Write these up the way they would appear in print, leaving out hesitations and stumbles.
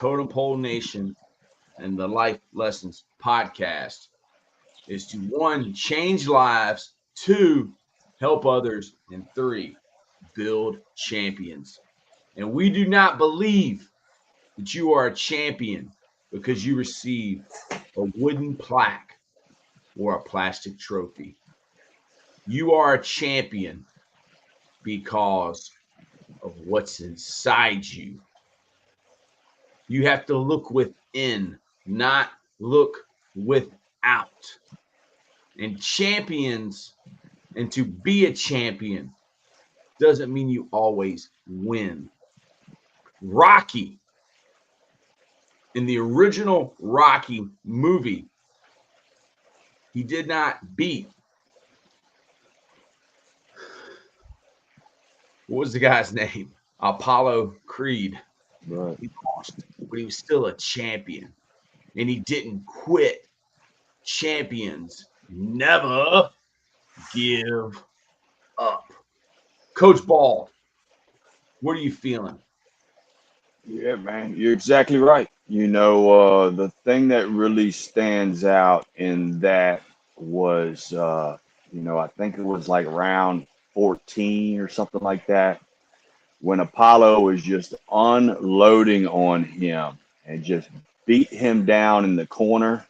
Totem Pole Nation and the Life Lessons podcast is to one, change lives, two, help others, and three, build champions. And we do not believe that you are a champion because you receive a wooden plaque or a plastic trophy. You are a champion because of what's inside you. You have to look within, not look without. And champions, and to be a champion doesn't mean you always win. Rocky, in the original Rocky movie, he did not beat, what was the guy's name? Apollo Creed. Right. He lost, but he was still a champion. And he didn't quit. Champions never give up. Coach Ball, what are you feeling? Yeah, man, you're exactly right. The thing that really stands out in that was, I think it was like round 14 or something like that, when Apollo was just unloading on him and just beat him down in the corner.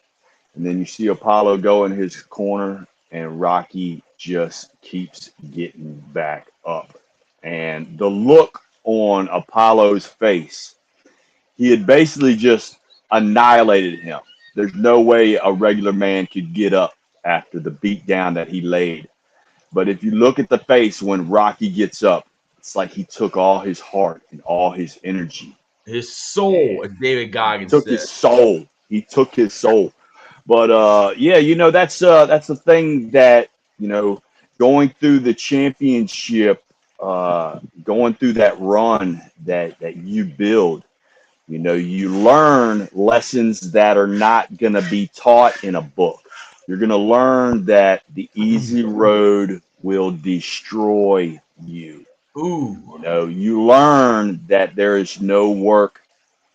And then you see Apollo go in his corner, and Rocky just keeps getting back up. And the look on Apollo's face, he had basically just annihilated him. There's no way a regular man could get up after the beat down that he laid. But if you look at the face when Rocky gets up, it's like he took all his heart and all his energy. His soul, as David Goggins Took said. his soul. He took his soul. But that's the thing that, going through the championship, going through that run that you build, you learn lessons that are not going to be taught in a book. You're going to learn that the easy road will destroy you. Ooh. You learn that there is no work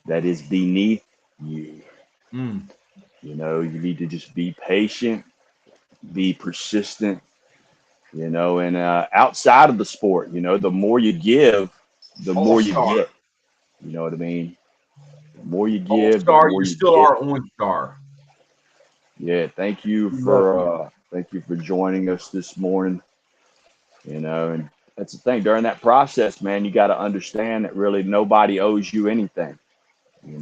that is beneath you. Mm. You need to just be patient, be persistent, and outside of the sport, the more you give, the more you All-star. get. You know what I mean? The more you give, the All-star, more you you still get. are on star. Yeah, We love you. thank you for joining us this morning. And that's the thing. During that process, man, you got to understand that really nobody owes you anything. You're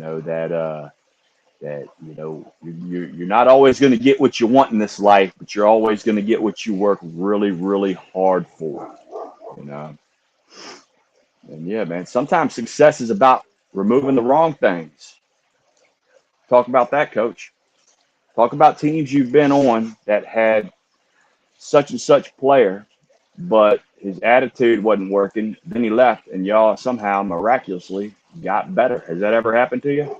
not always going to get what you want in this life, but you're always going to get what you work really, really hard for. You know. And yeah, man, sometimes success is about removing the wrong things. Talk about that, coach. Talk about teams you've been on that had such and such player, but his attitude wasn't working. Then he left, and y'all somehow miraculously got better. Has that ever happened to you?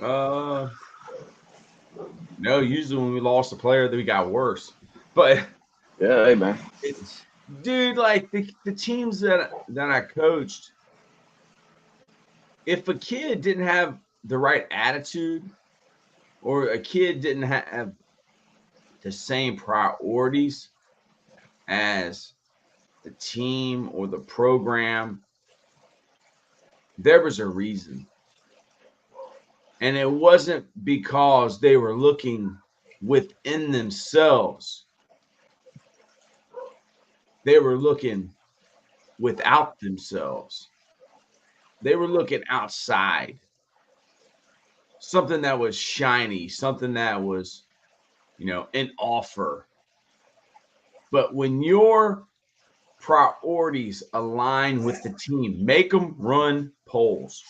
Uh, no, usually when we lost a player, then we got worse. But Yeah, hey, man. it's, dude, like the teams that I coached, if a kid didn't have the right attitude or a kid didn't have the same priorities as the team or the program, there was a reason. And it wasn't because they were looking within themselves. They were looking without themselves. They were looking outside. Something that was shiny, something that was, an offer. But when your priorities align with the team, make them run polls.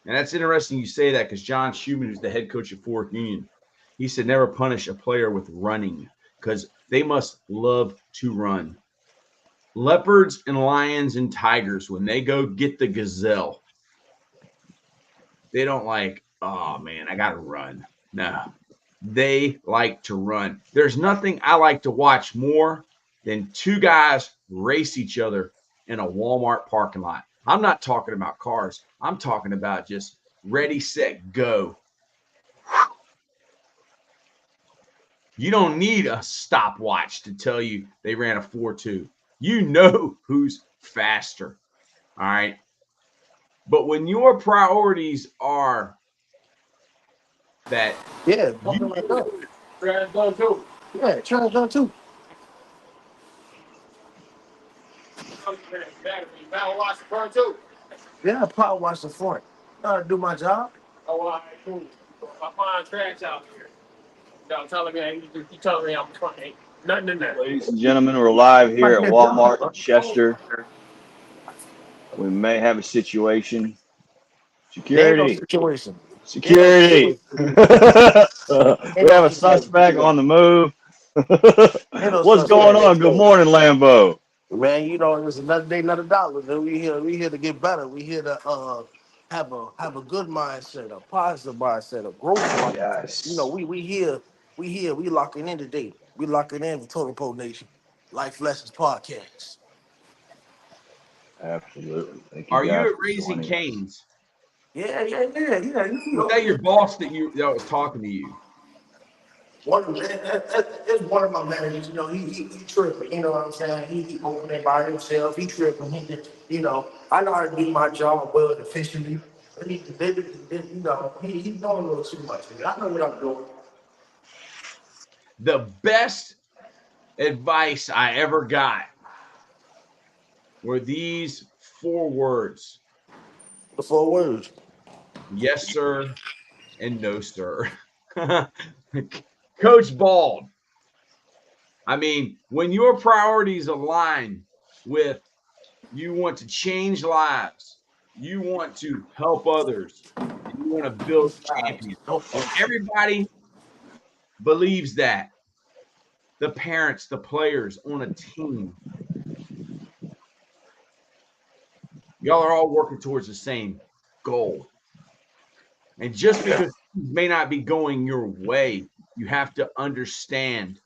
And that's interesting you say that because John Schumann, who's the head coach at Fork Union, he said never punish a player with running because they must love to run. Leopards and lions and tigers, when they go get the gazelle, they don't like, oh man, I got to run. No, they like to run. There's nothing I like to watch more than two guys race each other in a Walmart parking lot. I'm not talking about cars. I'm talking about just ready, set, go. You don't need a stopwatch to tell you they ran a 4.2. You know who's faster. All right. But when your priorities are that Yeah, something you like that. Trash done too. Yeah, trash done too. Yeah, I power wash the front. I gotta do my job. Oh, all right, cool. So if I find trash out here, y'all telling me you telling me I'm trying nothing in there. Ladies and gentlemen, we're live here Like at that job, Walmart in bro. Chester. We may have a situation. There ain't no Security. situation. Ain't no Security. situation. We Ain't no have a situation. suspect on the move. Ain't no What's going suspect. on? Good morning, Lambo. Man, you know, it's another day, another dollar. Man. We here to get better. We here to have a good mindset, a positive mindset, a growth mindset. You know, Yes, we locking in today. We locking in with Total Pro Nation. Life Lessons Podcast. absolutely. Thank you are guys you at for Raising joining us. Cane's? Yeah. You Was know, that your boss that was talking to you? it's one of my managers. You know, he tripping. You know what I'm saying? He opening by himself. He tripping. You know, I know how to do my job well and efficiently. And you know, he's doing a little too much. I know what I'm doing. The best advice I ever got were these 4 words: The 4 words. yes, sir, and no, sir. Coach Bald. I mean, when your priorities align with you want to change lives, you want to help others, and you want to build champions. When everybody believes that, the parents, the players on a team, y'all are all working towards the same goal. And just because things may not be going your way, you have to understand.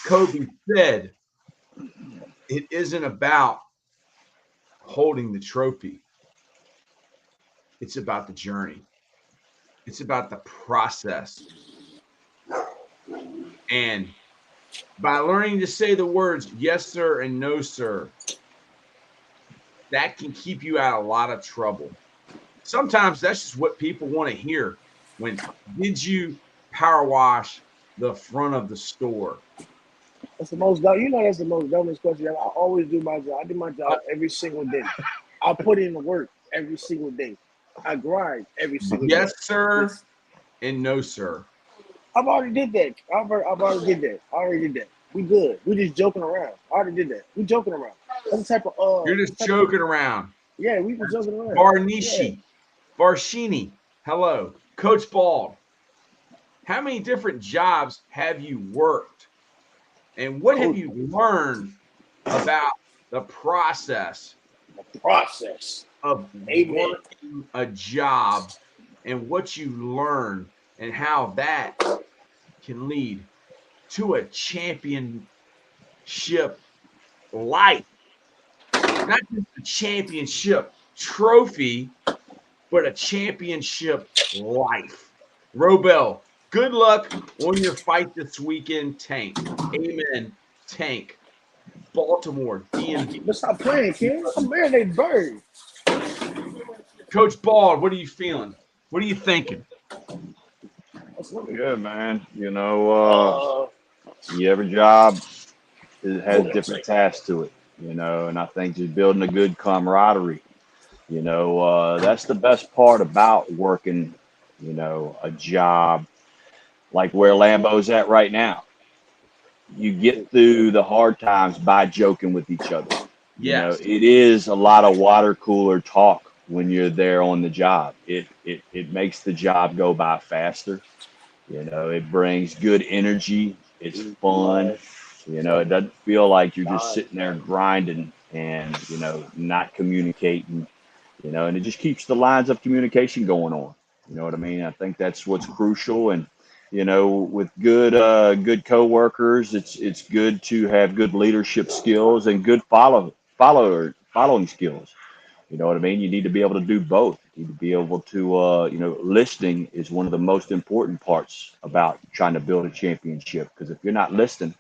Kobe said, it isn't about holding the trophy, it's about the journey, it's about the process. And by learning to say the words yes, sir, and no, sir, that can keep you out of a lot of trouble. Sometimes that's just what people want to hear. When did you power wash the front of the store? That's the most dumb. You know, that's the most dumbest question ever. I always do my job. I do my Uh, job every single day. I put in the work every single day. I grind every single day. yes, sir, and no, sir. I've already did that. I've already did that. I already did that. We good. We just joking around. I already did that. We joking around. That's the type of You're that's just the type of joking around. yeah. We were joking around. Yeah. Varnishi, Varshini, hello. Coach Bald, how many different jobs have you worked? And what have Coach, you learned about the process process. of Amen. working a job and what you learn and how that can lead to a championship life, not just a championship trophy, but a championship life. Robel, good luck on your fight this weekend, Tank. Amen, Tank. Baltimore, DMV. But stop playing, kid. I'm marinated bird. Coach Bald, what are you feeling? What are you thinking? That's what Good, man. uh Every job has hold on a different second. tasks to it, and I think just building a good camaraderie, that's the best part about working, a job like where Lambo's at right now. You get through the hard times by joking with each other. Yes. It is a lot of water cooler talk when you're there on the job. It makes the job go by faster. It brings good energy. It's fun. It doesn't feel like you're just sitting there grinding and, not communicating, and it just keeps the lines of communication going on. You know what I mean? I think that's what's crucial. And, with good coworkers, it's good to have good leadership skills and good following skills. You know what I mean? You need to be able to do both. You need to be able to, listening is one of the most important parts about trying to build a championship. Because if you're not listening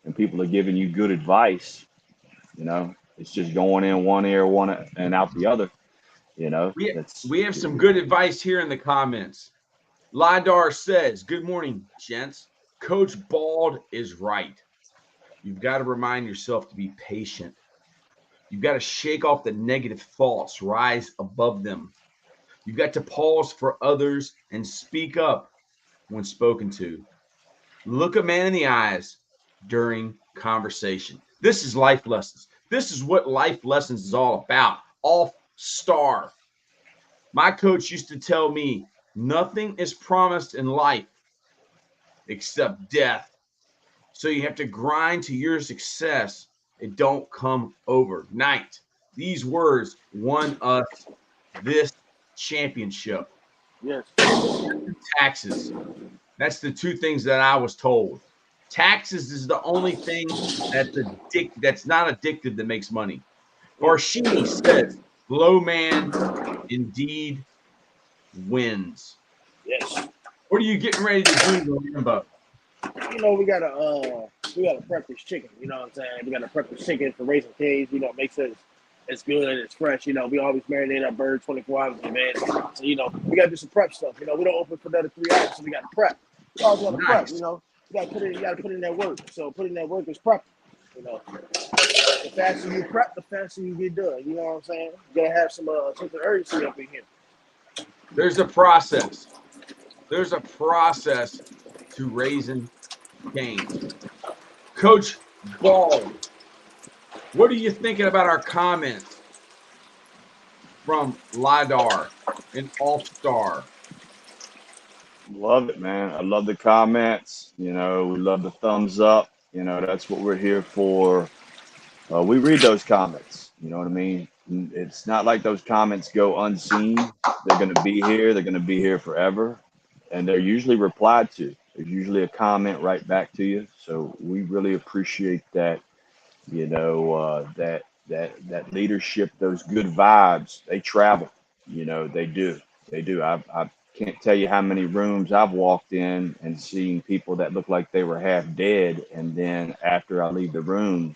and people are giving you good advice, it's just going in one ear, one and out the other. We That's we have some good advice here in the comments. Lidar says, "Good morning, gents. Coach Bald is right. You've got to remind yourself to be patient. You've got to shake off the negative thoughts, rise above them. You've got to pause for others and speak up when spoken to. Look a man in the eyes during conversation." This is life lessons. This is what life lessons is all about. All star. My coach used to tell me nothing is promised in life except death. So you have to grind to your success. It don't come overnight. These words won us this championship. Yes. Taxes. That's the two things that I was told. Taxes is the only thing that's not addictive that makes money. Barshini says, "Low man indeed wins." Yes. What are you getting ready to do, Lambo? We gotta prep this chicken. You know what I'm saying? We gotta prep this chicken for raising pigs. Make sure it's good, it's fresh. We always marinate our bird 24 hours in advance. So we gotta do some prep stuff. We don't open for another 3 hours, so we gotta prep. We always gotta prep. Nice. You gotta put in that work. So putting that work is prep. The faster you prep, the faster you get done. You know what I'm saying? You gotta have some urgency up in here. There's a process. There's a process to raising canes. Coach Ball, what are you thinking about our comments from Lidar and All Star? Love it, man. I love the comments. We love the thumbs up. That's what we're here for. We read those comments. You know what I mean? It's not like those comments go unseen. They're going to be here. They're going to be here forever. And they're usually replied to. There's usually a comment right back to you. So we really appreciate that, that leadership, those good vibes, they travel. They do. They do. I can't tell you how many rooms I've walked in and seen people that look like they were half dead. And then after I leave the room,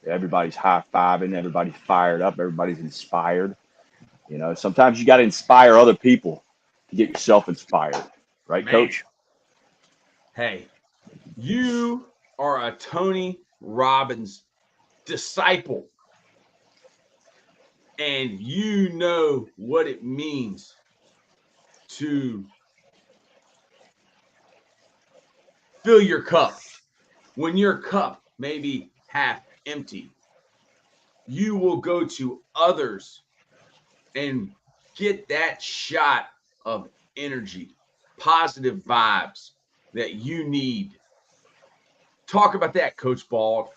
everybody's high fiving, everybody's fired up, everybody's inspired. Sometimes you got to inspire other people to get yourself inspired. Right, Man. Coach? Hey, you are a Tony Robbins disciple, and you know what it means to fill your cup. When your cup may be half empty, you will go to others and get that shot of energy, positive vibes that you need. Talk about that, Coach Bald.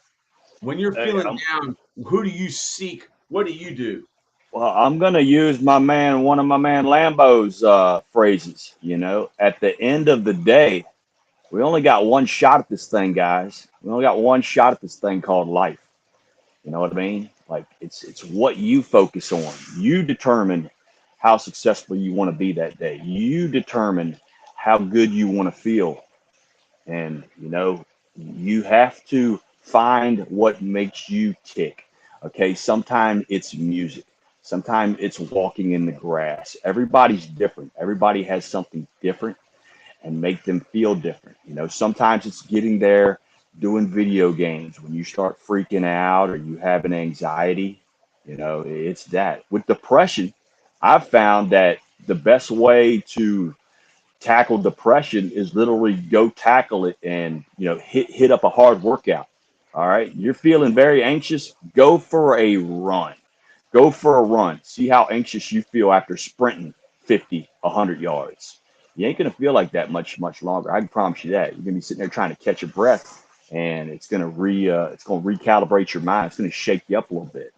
When you're Hey, feeling down, who do you seek? What do you do? well, I'm going to use one of my man Lambo's phrases. At the end of the day, we only got one shot at this thing, guys. We only got one shot at this thing called life. You know what I mean? Like it's what you focus on. You determine how successful you want to be that day. You determine how good you want to feel. And you have to find what makes you tick. Okay, sometimes it's music. Sometimes it's walking in the grass. Everybody's different. Everybody has something different and make them feel different. Sometimes it's getting there doing video games when you start freaking out or you have an anxiety. It's that. With depression, I've found that the best way to tackle depression is literally go tackle it and hit up a hard workout. All right, you're feeling very anxious, go for a run. Go for a run. See how anxious you feel after sprinting 50, 100 yards. You ain't gonna feel like that much longer. I can promise you that. You're gonna be sitting there trying to catch your breath, and it's gonna recalibrate your mind. It's gonna shake you up a little bit.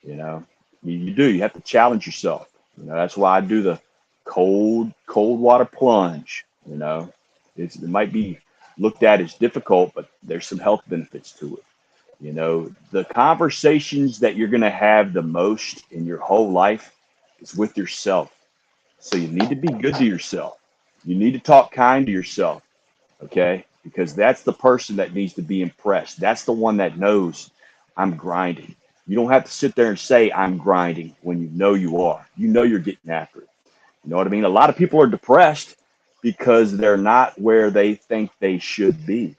You know, you do. You have to challenge yourself. That's why I do the cold water plunge. It might be looked at as difficult, but there's some health benefits to it. You know, the conversations that you're going to have the most in your whole life is with yourself. So you need to be good to yourself. You need to talk kind to yourself, okay? Because that's the person that needs to be impressed. That's the one that knows I'm grinding. You don't have to sit there and say I'm grinding when you know you are. You know you're getting after it. You know what I mean? A lot of people are depressed because they're not where they think they should be,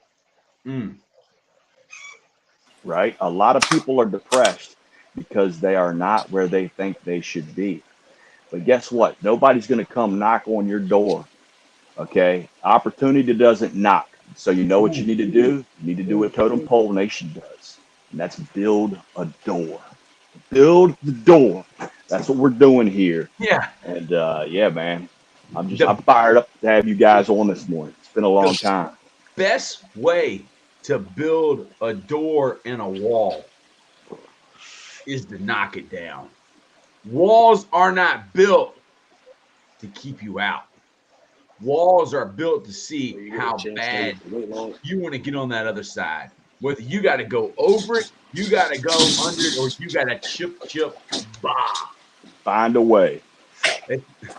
Mm. right? A lot of people are depressed because they are not where they think they should be. But guess what? Nobody's going to come knock on your door. Okay. Opportunity doesn't knock. So you know what you Ooh. need to do? You need to do what Totem Pole Nation does. And that's build a door. Build the door. That's what we're doing here. Yeah. And yeah, man. I'm The fired up to have you guys on this morning. It's been a long the time. best way to build a door in a wall is to knock it down. Walls are not built to keep you out. Walls are built to see You get a how chance to bad wait long. you want to get on that other side. Whether you got to go over it, you got to go under it, or you got to chip, bah. Find a way.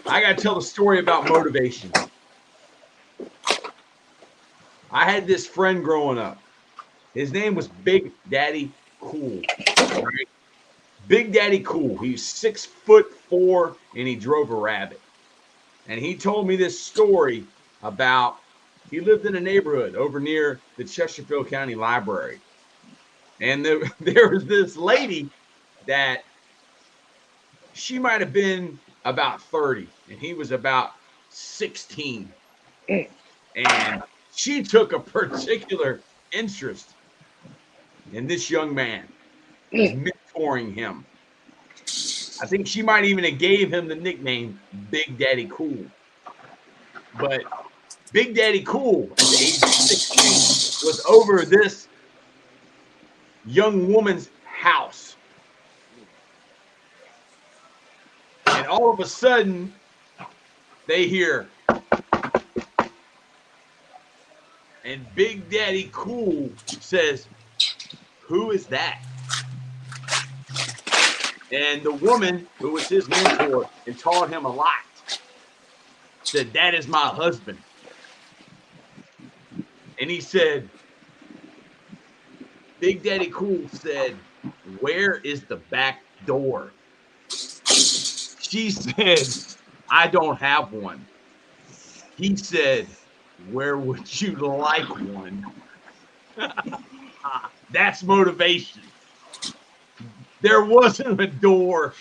I got to tell the story about motivation. I had this friend growing up. His name was Big Daddy Cool. Right? Big Daddy Cool. He was 6'4" and he drove a rabbit. And he told me this story about he lived in a neighborhood over near the Chesterfield County Library. And there was this lady that she might have been about 30 and he was about 16. And she took a particular interest in this young man, was mentoring him. I think she might even have gave him the nickname Big Daddy Cool. But Big Daddy Cool at the age of 16 was over this young woman's house. And all of a sudden, they hear, and Big Daddy Cool says, "Who is that?" And the woman who was his mentor and taught him a lot said, "That is my husband." And he said, Big Daddy Cool said, "Where is the back door?" She said, "I don't have one." He said, "Where would you like one?" That's motivation. There wasn't a door,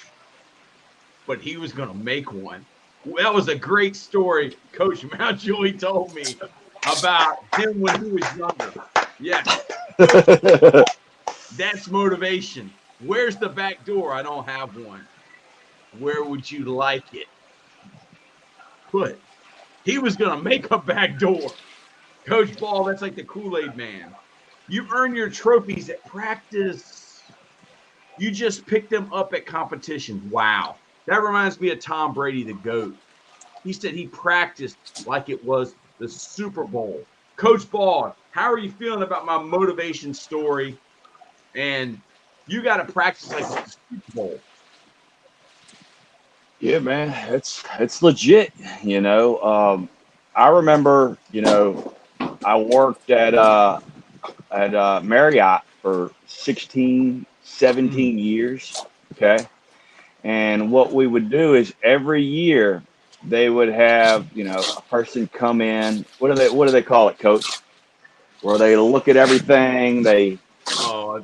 but he was going to make one. That was a great story Coach Mountjoy told me about him when he was younger. Yeah, that's motivation. Where's the back door? I don't have one. Where would you like it put? He was going to make a back door. Coach Ball, that's like the Kool-Aid man. You earn your trophies at practice. You just pick them up at competition. Wow. That reminds me of Tom Brady, the GOAT. He said he practiced like it was the Super Bowl. Coach Ball, how are you feeling about my motivation story? And you got to practice like it's the Super Bowl. Yeah, man, it's legit. You know, I remember, you know, I worked at Marriott for 16, 17 years. Okay. And what we would do is every year they would have, you know, a person come in. What do they call it, coach? Where they look at everything. They Oh,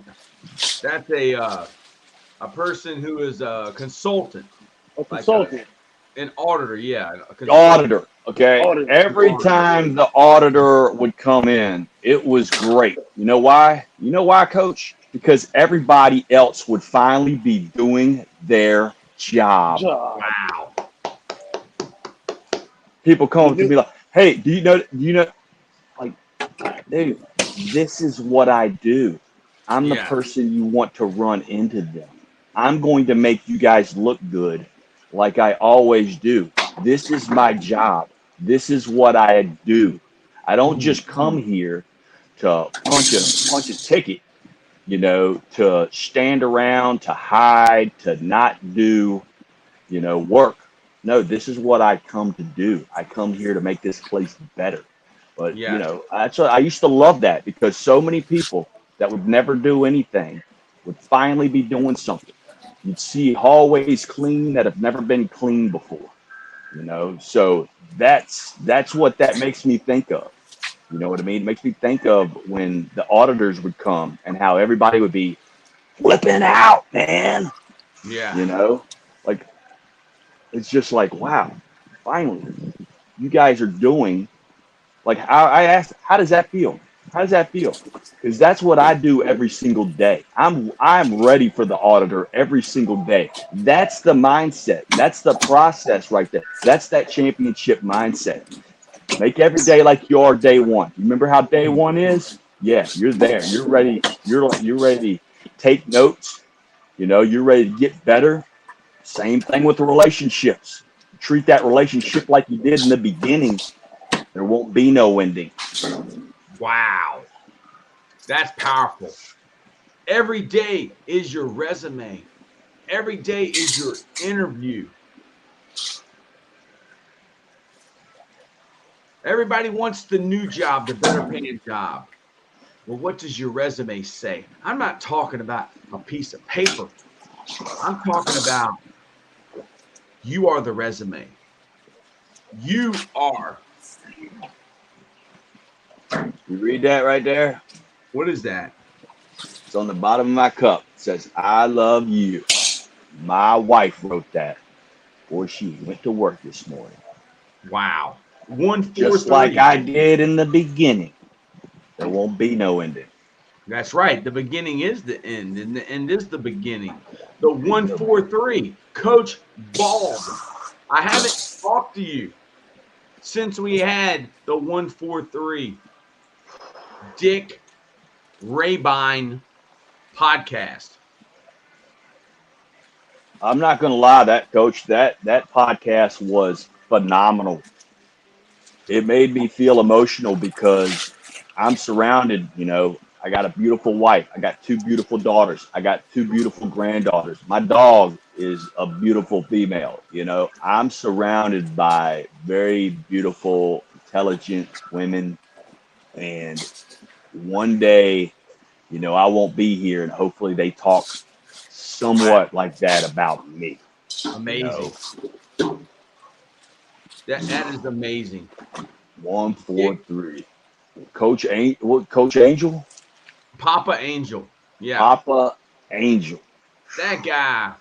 that's a person who is a consultant, A like consultant. an auditor. Yeah, a consultant. auditor. Okay. Auditor. Every time the auditor would come in, it was great. You know why? You know why, coach? Because everybody else would finally be doing their job. Job. Wow. People come You up to knew. me like, "Hey, do you know, like, dude, this is what I do. I'm the Yeah. person you want to run into them. I'm going to make you guys look good like I always do. This is my job. This is what I do. I don't just come here to punch a ticket. to stand around, to hide, to not do, work. No, this is what I come to do. I come here to make this place better. But, Yes. that's what I used to love that, because so many people that would never do anything would finally be doing something. You'd see hallways clean that have never been clean before. So that's what that makes me think of. You know what I mean? It makes me think of when the auditors would come and how everybody would be flipping out, man. Yeah. You know, like it's just like, wow, finally, you guys are doing. Like I asked, how does that feel? How does that feel? Because that's what I do every single day. I'm ready for the auditor every single day. That's the mindset. That's the process right there. That's that championship mindset. Make every day like you are day one. You remember how day one is? Yeah, you're there. You're ready. You're ready to take notes. You're ready to get better. Same thing with the relationships. Treat that relationship like you did in the beginning. There won't be no ending. Wow. That's powerful. Every day is your resume. Every day is your interview. Everybody wants the new job, the better paying job. Well, what does your resume say? I'm not talking about a piece of paper. I'm talking about you are the resume. You are. You read that right there? What is that? It's on the bottom of my cup. It says, I love you. My wife wrote that before she went to work this morning. Wow. Just like 143. I did in the beginning. There won't be no ending. That's right. The beginning is the end, and the end is the beginning. The Yep. 143. Coach Bald. I haven't talked to you since we had the 143 Dick Rabine podcast. I'm not gonna lie, that coach, that podcast was phenomenal. It made me feel emotional because I'm surrounded, I got a beautiful wife. I got two beautiful daughters. I got two beautiful granddaughters. My dog is a beautiful female. I'm surrounded by very beautiful, intelligent women. And one day, I won't be here, and hopefully they talk Wow. somewhat like that about me. You know, Amazing. That is amazing. one, four, Dick, three. Coach Angel? Papa Angel. Yeah. Papa Angel. That guy.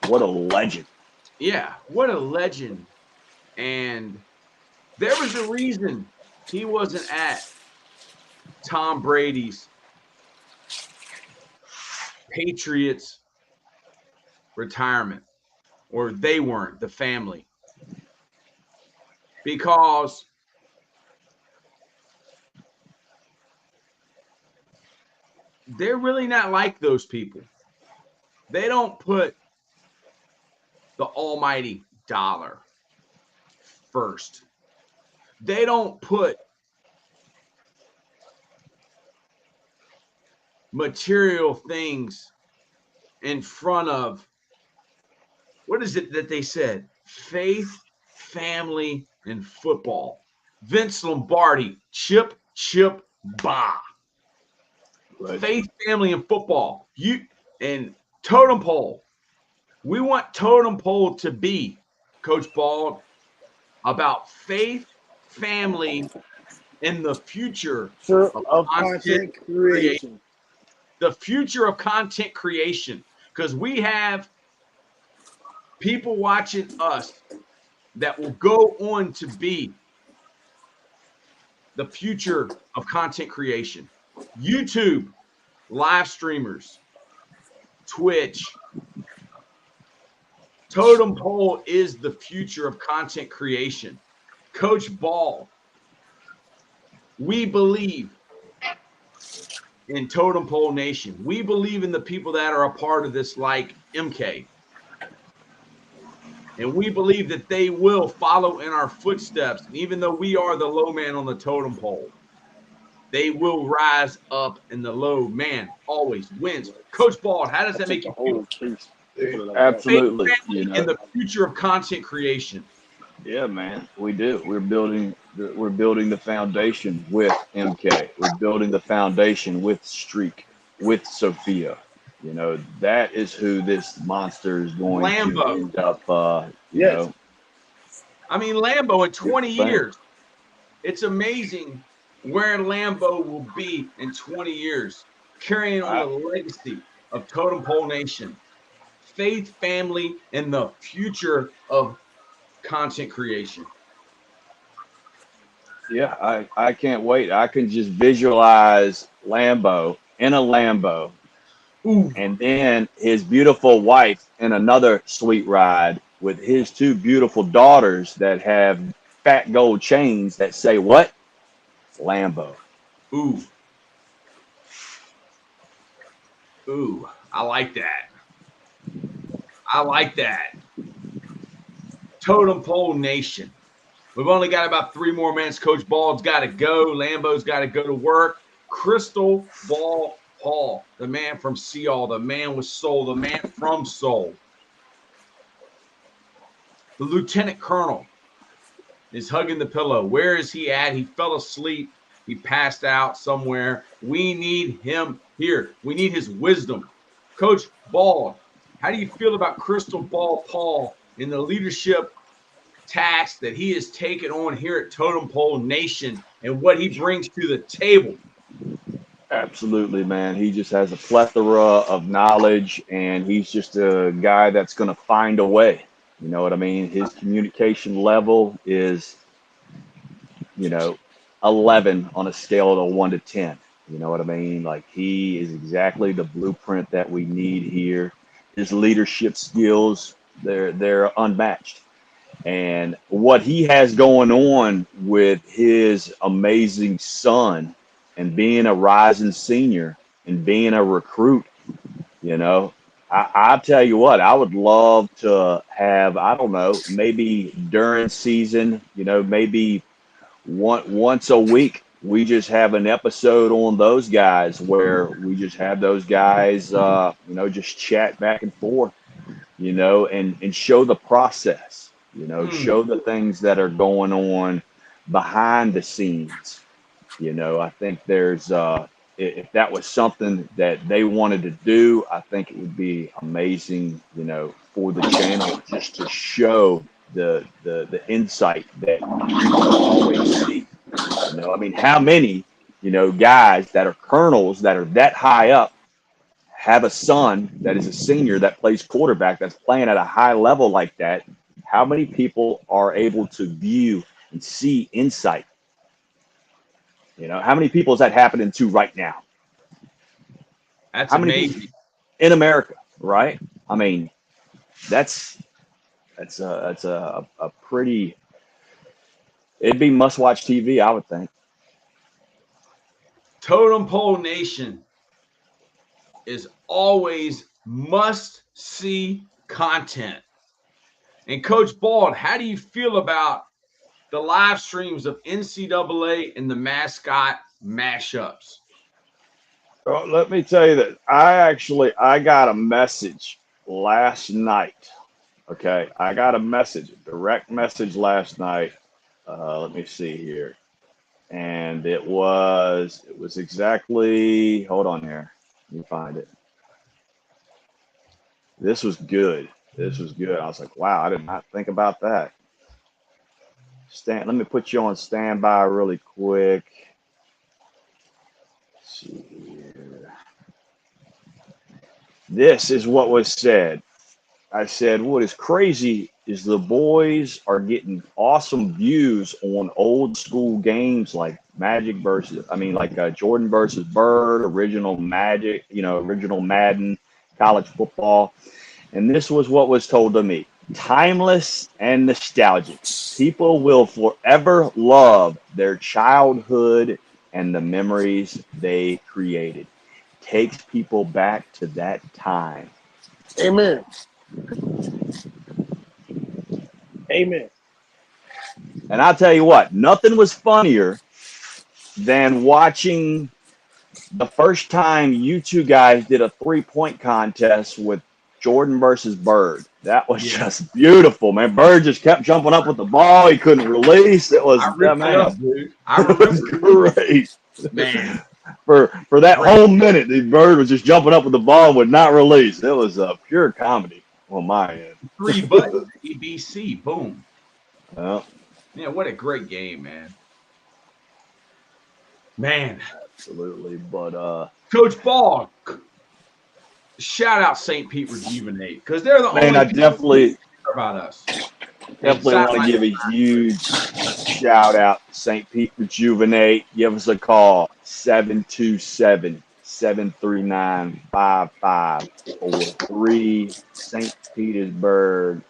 What a legend. Yeah. What a legend. And there was a reason he wasn't at Tom Brady's Patriots retirement, or they weren't, the family, because they're really not like those people. They don't put the almighty dollar first. They don't put material things in front of, what is it that they said? Faith, family, and football. Vince Lombardi, chip, chip, bah. Right. Faith, family, and football. You and totem pole. We want totem pole to be, Coach Bald, about faith, family, and the future Sure, of of content content creation. creation. The future of content creation. Because we have people watching us that will go on to be the future of content creation. YouTube, live streamers, Twitch, Totem Pole is the future of content creation. Coach Ball, we believe in Totem Pole Nation. We believe in the people that are a part of this, like MK. And we believe that they will follow in our footsteps, even though we are the low man on the totem pole. They will rise up in the low. Man always wins. Coach Bald, how does I that took make the you feel? whole case. Put it like that. Faith, Absolutely. You family, and know, the future of content creation. yeah, man, we do. We're building the foundation with MK. We're building the foundation with Streak, with Sophia. You know, that is who this monster is going to Lambo. end up. You Yes. know, I mean, Lambo in doing 20 the thing. years. It's amazing where Lambo will be in 20 years, carrying on the I, legacy of Totem Pole Nation, faith, family, and the future of content creation. yeah, I can't wait. I can just visualize Lambo in a Lambo, Ooh, and then his beautiful wife in another sweet ride with his two beautiful daughters that have fat gold chains that say what? Lambo. ooh, ooh. I like that. I like that. Totem Pole Nation. We've only got about 3 more minutes. Coach Bald's got to go. Lambo's got to go to work. Crystal Ball Hall, the man from Seall, the man with soul, the man from soul. The lieutenant colonel is hugging the pillow. Where is he at? He fell asleep. He passed out somewhere. We need him here. We need his wisdom. Coach Bald, how do you feel about Crystal Ball Paul in the leadership task that he has taken on here at Totem Pole Nation and what he brings to the table? Absolutely, man. He just has a plethora of knowledge, and he's just a guy that's going to find a way. You know what I mean? His communication level is, you know, 11 on a scale of 1 to 10. You know what I mean? Like, he is exactly the blueprint that we need here. His leadership skills, they're unmatched. And what he has going on with his amazing son and being a rising senior and being a recruit, you know, I tell you what, I would love to have, I don't know, maybe during season, you know, maybe once a week, we just have an episode on those guys where we just have those guys, you know, just chat back and forth, you know, and show the process, you know, Mm, show the things that are going on behind the scenes. You know, I think if that was something that they wanted to do, I think it would be amazing, you know, for the channel just to show the insight that you don't always see. You know, I mean, how many, you know, guys that are colonels that are that high up have a son that is a senior that plays quarterback that's playing at a high level like that? How many people are able to view and see insight? You know, how many people is that happening to right now? that's How many people amazing. in America, right? I mean, that's that's a pretty, it'd be must watch TV, I would think. Totem Pole Nation is always must see content. And Coach Bald, how do you feel about the live streams of NCAA and the mascot mashups? Well, let me tell you that I got a message last night. Okay, I got a message, a direct message last night. Let me see here, and it was exactly. Hold on here, let me find it. This was good. This was good. I was like, wow, I did not think about that. Let me put you on standby really quick. Let's see here. This is what was said. I said, what is crazy is the boys are getting awesome views on old school games like Magic versus, I mean, like Jordan versus Bird, original Magic, you know, original Madden, college football. And this was what was told to me: timeless and nostalgic. People will forever love their childhood and the memories they created. Takes people back to that time. Amen. Amen. And I'll tell you what, nothing was funnier than watching the first time you two guys did a 3-point contest with Jordan versus Bird. That was just beautiful, man. Bird just kept jumping up with the ball. He couldn't release. It was, I ripped it up, man, dude. I it was remember, great. man. For that whole minute, the Bird was just jumping up with the ball and would not release. It was pure comedy on my end. 3 buttons, ABC, boom. Well, Yeah, what a great game, man. Man, absolutely. But Coach Ball, shout out St. Pete Rejuvenate because they're the man, only I people definitely who care about us. definitely want to give a huge shout out to St. Pete Rejuvenate. Give us a call, 727-739-5543. St. Petersburg,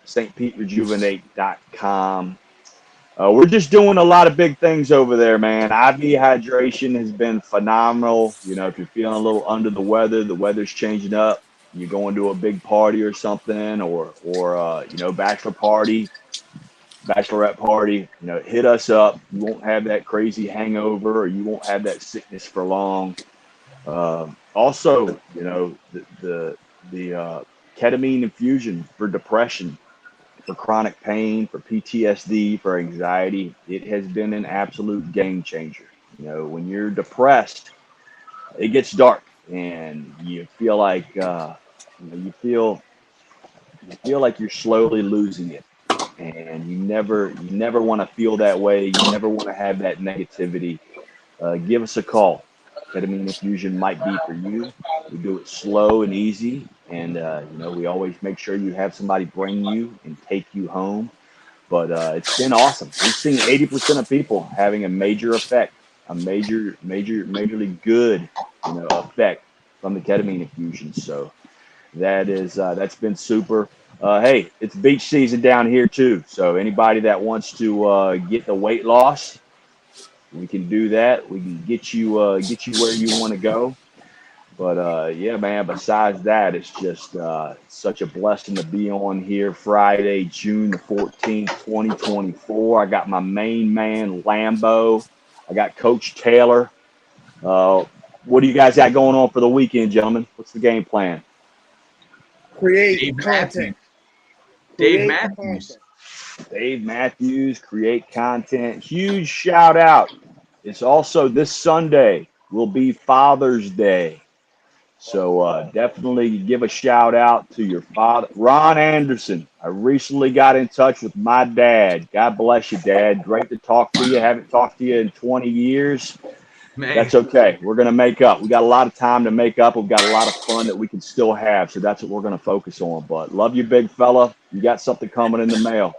stpeterejuvenate.com. We're just doing a lot of big things over there, man. IV hydration has been phenomenal. You know, if you're feeling a little under the weather's changing up, you're going to a big party or something, or you know, bachelorette party, you know, hit us up. You won't have that crazy hangover, or you won't have that sickness for long. Also, you know, the ketamine infusion for depression, for chronic pain, for PTSD, for anxiety. It has been an absolute game changer. You know, when you're depressed, it gets dark, and you feel like you feel like you're slowly losing it, and you never want to feel that way. You never want to have that negativity. Give us a call. Ketamine infusion might be for you. We do it slow and easy, and you know, we always make sure you have somebody bring you and take you home. But it's been awesome. We've seen 80% of people having a major effect, a majorly good, you know, effect from the ketamine infusion. So that's been super. Hey, it's beach season down here too. So anybody that wants to get the weight loss, we can do that. We can get you where you want to go. But yeah, man, besides that, it's just such a blessing to be on here Friday, June the 14th, 2024. I got my main man, Lambo. I got Coach Taylor. What do you guys got going on for the weekend, gentlemen? What's the game plan? Create Dave content. Dave Create Matthews. content. Dave Matthews, create content. Huge shout out. It's also this Sunday will be Father's Day. So definitely give a shout out to your father, Ron Anderson. I recently got in touch with my dad. God bless you, Dad. Great to talk to you. Haven't talked to you in 20 years. Man, That's okay. We're going to make up. We got a lot of time to make up. We've got a lot of fun that we can still have. So that's what we're going to focus on. But love you, big fella. You got something coming in the mail.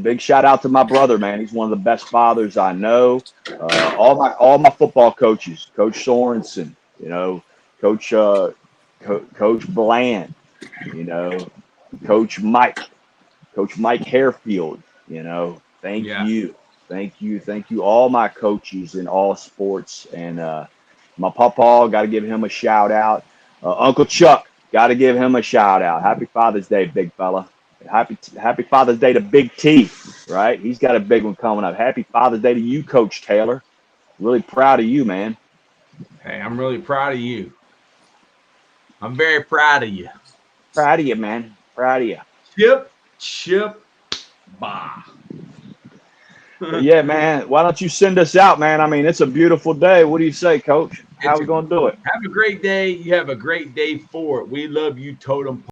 Big shout out to my brother, man. He's one of the best fathers I know. All my football coaches, Coach Sorensen, you know, Coach Bland, you know, Coach Mike Harefield, you know. Thank you, all my coaches in all sports, and my papa, got to give him a shout out. Uncle Chuck, got to give him a shout out. Happy Father's Day, big fella. Happy Father's Day to Big T, right? He's got a big one coming up. Happy Father's Day to you, Coach Taylor. Really proud of you, man. hey, I'm really proud of you. I'm very proud of you. Proud of you, man. Proud of you. Chip, bah. But yeah, man. Why don't you send us out, man? I mean, it's a beautiful day. What do you say, Coach? How we gonna do it? Have a great day. You have a great day for it. We love you, Totem.